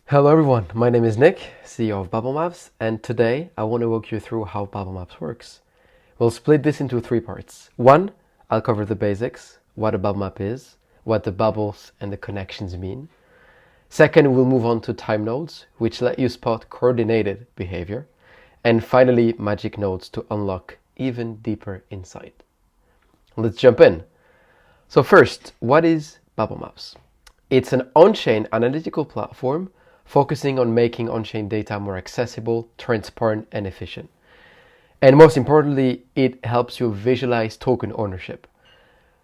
Hello everyone, my name is Nick, CEO of Bubblemaps, and today I want to walk you through how Bubblemaps works. We'll split this into three parts. One, I'll cover the basics, what a bubble map is, what the bubbles and the connections mean. Second, we'll move on to time nodes, which let you spot coordinated behavior. And finally, magic nodes to unlock even deeper insight. Let's jump in. So first, what is Bubblemaps? It's an on-chain analytical platform focusing on making on-chain data more accessible, transparent, and efficient. And most importantly, it helps you visualize token ownership.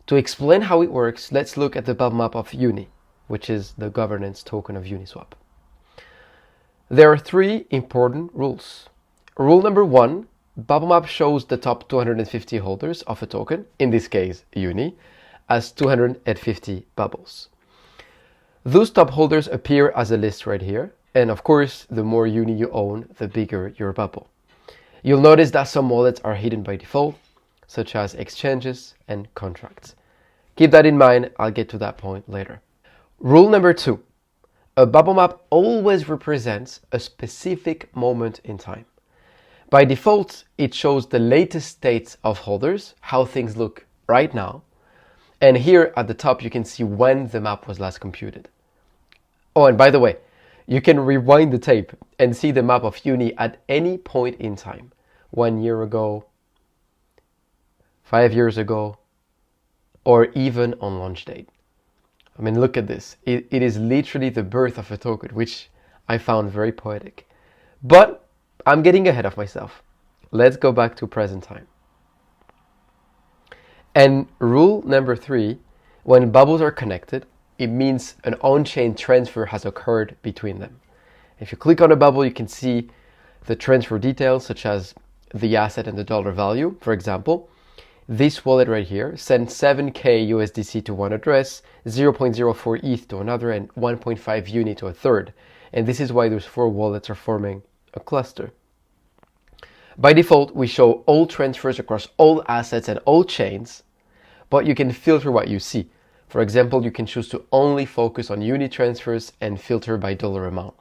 To explain how it works, let's look at the bubble map of Uni, which is the governance token of Uniswap. There are three important rules. Rule number one, bubble map shows the top 250 holders of a token, in this case Uni, as 250 bubbles. Those top holders appear as a list right here, and of course, the more Uni you own, the bigger your bubble. You'll notice that some wallets are hidden by default, such as exchanges and contracts. Keep that in mind, I'll get to that point later. Rule number two, a bubble map always represents a specific moment in time. By default, it shows the latest states of holders, how things look right now, and here at the top you can see when the map was last computed. Oh, and by the way, you can rewind the tape and see the map of Uni at any point in time. 1 year ago, 5 years ago, or even on launch date. I mean, look at this. It is literally the birth of a token, which I found very poetic. But I'm getting ahead of myself. Let's go back to present time. And rule number three, when bubbles are connected, it means an on-chain transfer has occurred between them. If you click on a bubble, you can see the transfer details, such as the asset and the dollar value. For example, this wallet right here sent 7K USDC to one address, 0.04 ETH to another, and 1.5 Uni to a third. And this is why those four wallets are forming a cluster. By default, we show all transfers across all assets and all chains, but you can filter what you see. For example, you can choose to only focus on Uni transfers and filter by dollar amount.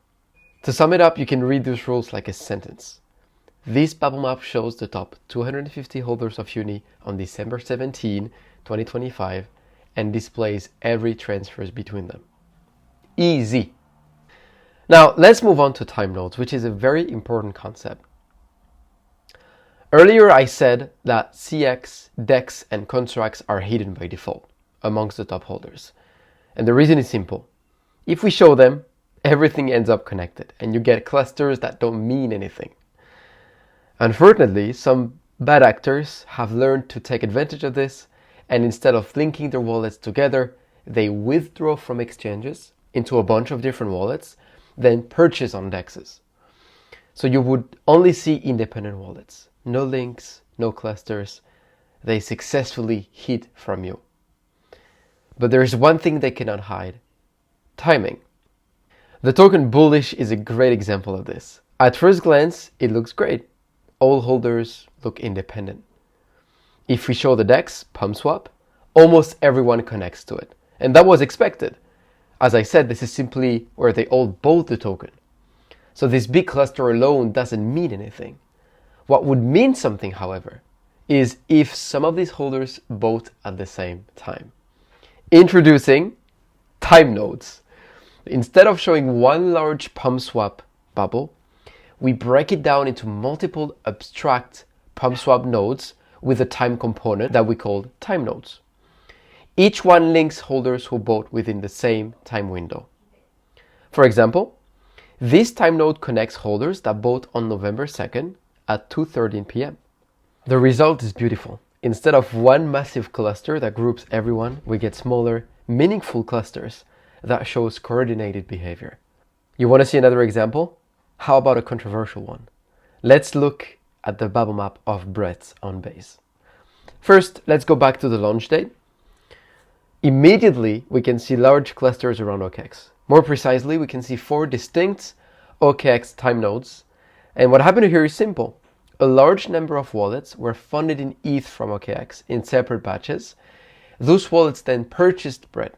To sum it up, you can read these rules like a sentence. This bubble map shows the top 250 holders of Uni on December 17, 2025, and displays every transfers between them. Easy. Now, let's move on to time nodes, which is a very important concept. Earlier, I said that CX, DEX, and contracts are hidden by default amongst the top holders. And the reason is simple. If we show them, everything ends up connected, and you get clusters that don't mean anything. Unfortunately, some bad actors have learned to take advantage of this, and instead of linking their wallets together, they withdraw from exchanges into a bunch of different wallets, then purchase on DEXs. So you would only see independent wallets. No links, no clusters. They successfully hid from you. But there is one thing they cannot hide: timing. The token Bullish is a great example of this. At first glance, it looks great. All holders look independent. If we show the DEX, PumpSwap, almost everyone connects to it. And that was expected. As I said, this is simply where they all bought the token. So this big cluster alone doesn't mean anything. What would mean something, however, is if some of these holders bought at the same time. Introducing time nodes. Instead of showing one large PumpSwap bubble, we break it down into multiple abstract PumpSwap nodes with a time component that we call time nodes. Each one links holders who bought within the same time window. For example, this time node connects holders that bought on November 2nd at 2:13 p.m. The result is beautiful. Instead of one massive cluster that groups everyone, we get smaller, meaningful clusters that shows coordinated behavior. You want to see another example? How about a controversial one? Let's look at the bubble map of breadth on base. First, let's go back to the launch date. Immediately, we can see large clusters around OKX. More precisely, we can see 4 distinct OKX time nodes. And what happened here is simple. A large number of wallets were funded in ETH from OKX in separate batches. Those wallets then purchased bread.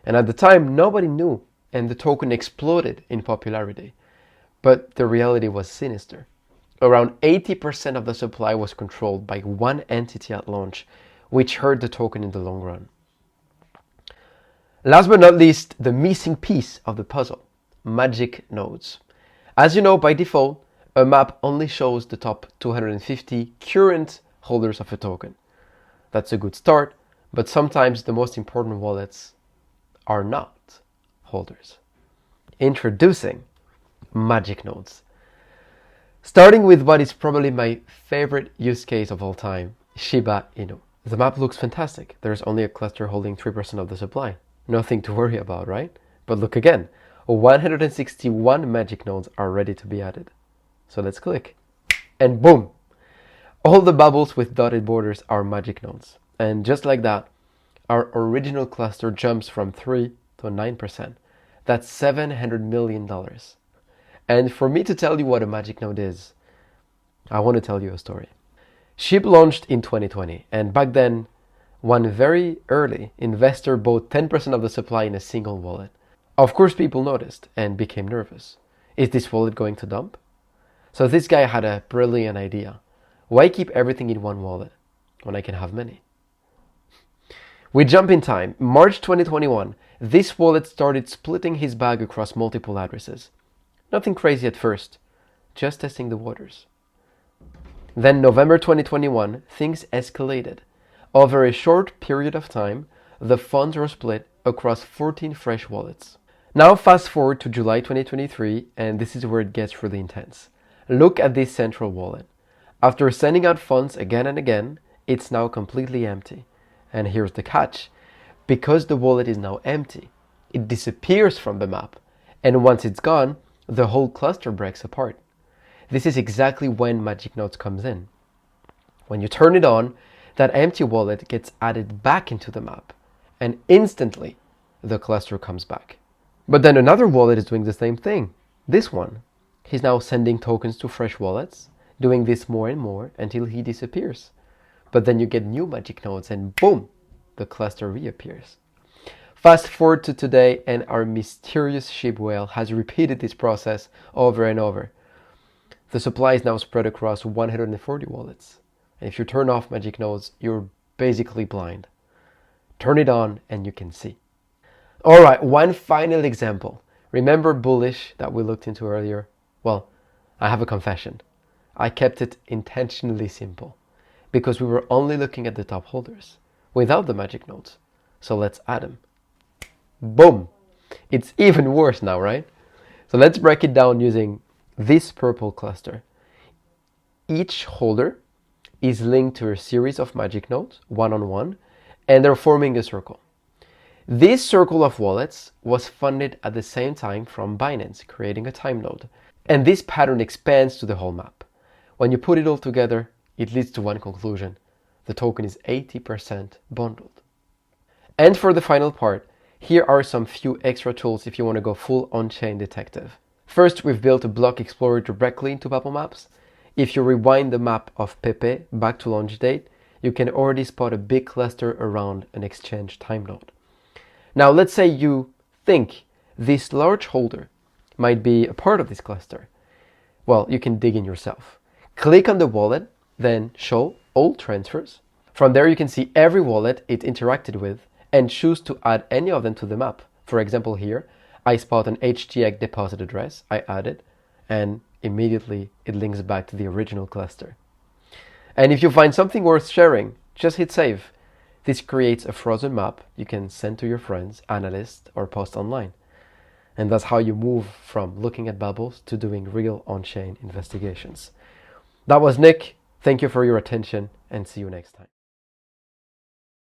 And at the time, nobody knew and the token exploded in popularity. But the reality was sinister. Around 80% of the supply was controlled by one entity at launch, which hurt the token in the long run. Last but not least, the missing piece of the puzzle, magic nodes. As you know, by default, a map only shows the top 250 current holders of a token. That's a good start, but sometimes the most important wallets are not holders. Introducing magic nodes. Starting with what is probably my favorite use case of all time, Shiba Inu. The map looks fantastic. There's only a cluster holding 3% of the supply. Nothing to worry about, right? But look again, 161 magic nodes are ready to be added. So let's click. And boom! All the bubbles with dotted borders are magic nodes. And just like that, our original cluster jumps from 3 to 9%. That's $700 million. And for me to tell you what a magic node is, I want to tell you a story. SHIB launched in 2020, and back then, one very early investor bought 10% of the supply in a single wallet. Of course, people noticed and became nervous. Is this wallet going to dump? So this guy had a brilliant idea. Why keep everything in one wallet when I can have many? We jump in time. March 2021, this wallet started splitting his bag across multiple addresses. Nothing crazy at first, just testing the waters. Then November 2021, things escalated. Over a short period of time, the funds were split across 14 fresh wallets. Now fast forward to July 2023, and this is where it gets really intense. Look at this central wallet. After sending out funds again and again, it's now completely empty. And here's the catch. Because the wallet is now empty, it disappears from the map. And once it's gone, the whole cluster breaks apart. This is exactly when magic nodes comes in. When you turn it on, that empty wallet gets added back into the map, and instantly the cluster comes back. But then another wallet is doing the same thing. This one. He's now sending tokens to fresh wallets, doing this more and more until he disappears. But then you get new magic nodes and boom, the cluster reappears. Fast forward to today, and our mysterious SHIB whale has repeated this process over and over. The supply is now spread across 140 wallets. And if you turn off magic nodes, you're basically blind. Turn it on and you can see. Alright, one final example. Remember bullish that we looked into earlier? Well, I have a confession. I kept it intentionally simple because we were only looking at the top holders without the magic nodes. So let's add them. Boom! It's even worse now, right? So let's break it down using this purple cluster. Each holder is linked to a series of magic nodes, one on one, and they're forming a circle. This circle of wallets was funded at the same time from Binance, creating a time node. And this pattern expands to the whole map. When you put it all together, it leads to one conclusion. The token is 80% bundled. And for the final part, here are some few extra tools if you want to go full on-chain detective. First, we've built a block explorer directly into Bubblemaps. If you rewind the map of Pepe back to launch date, you can already spot a big cluster around an exchange time node. Now, let's say you think this large holder might be a part of this cluster. Well, you can dig in yourself. Click on the wallet, then show all transfers. From there, you can see every wallet it interacted with and choose to add any of them to the map. For example, here, I spot an HTX deposit address. I add it, and immediately it links back to the original cluster. And if you find something worth sharing, just hit save. This creates a frozen map you can send to your friends, analysts, or post online. And that's how you move from looking at bubbles to doing real on-chain investigations. That was Nick. Thank you for your attention, and see you next time.